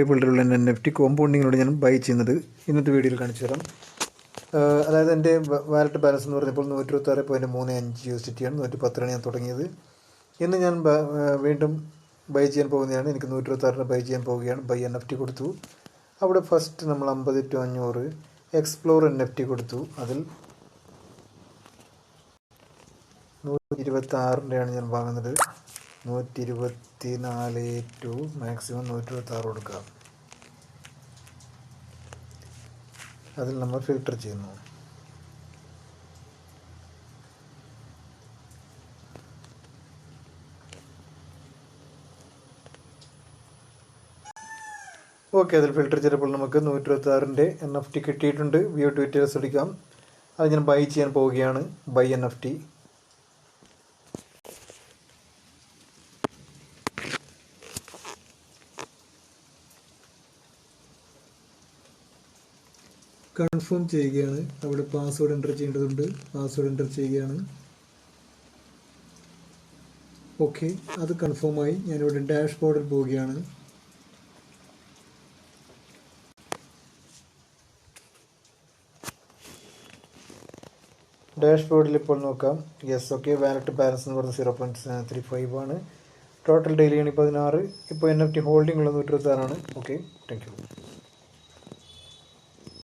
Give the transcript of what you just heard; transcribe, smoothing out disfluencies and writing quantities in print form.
ബിൽഡറിലുള്ള NFT കോമ്പൗണ്ടിങ്ങിലൂടെ ഞാൻ by ചെയ്യുന്നത് ഇന്നത്തെ വീഡിയോയിൽ കാണിച്ചു തരാം. അതായത് എൻ്റെ വാലറ്റ് ബാലൻസ് എന്ന് പറഞ്ഞപ്പോൾ 126.35 USDT ആണ്. 110 ഞാൻ തുടങ്ങിയത്. ഇന്ന് ഞാൻ വീണ്ടും ബൈ ചെയ്യാൻ പോകുന്നതാണ്. എനിക്ക് 126 ബൈ ചെയ്യാൻ പോവുകയാണ്. ബൈ NFT കൊടുത്തു. അവിടെ ഫസ്റ്റ് നമ്മൾ 50 to 500 എക്സ്പ്ലോർ NFT കൊടുത്തു. അതിൽ 126 ഞാൻ വാങ്ങുന്നത്. 124 ടു മാക്സിമം 126 കൊടുക്കുക. അതിൽ നമ്മൾ ഫിൽട്ടർ ചെയ്യുന്നു. ഓക്കെ, അതിൽ ഫിൽട്ടർ ചെയ്തപ്പോൾ നമുക്ക് 126 NFT കിട്ടിയിട്ടുണ്ട്. വ്യൂ ഡീറ്റെയിൽസ് എടുക്കാം. അത് ഞാൻ ബൈ ചെയ്യാൻ പോവുകയാണ്. By NFT. കൺഫേം ചെയ്യുകയാണ്. അവിടെ പാസ്വേഡ് എൻ്റർ ചെയ്യേണ്ടതുണ്ട്. പാസ്വേഡ് എൻ്റർ ചെയ്യുകയാണ്. ഓക്കെ, അത് കൺഫേമായി. ഞാനിവിടെ ഡാഷ്ബോർഡിൽ പോവുകയാണ്. ഡാഷ്ബോർഡിൽ ഇപ്പോൾ നോക്കാം. Yes, okay. വാലറ്റ് ബാലൻസ് എന്ന് പറഞ്ഞാൽ 0.35 ആണ്. ടോട്ടൽ ഡെയിലി ആണ് 16. ഇപ്പോൾ NFT ഹോൾഡിംഗ് ഉള്ളത് 126 ആണ്. Okay, thank you.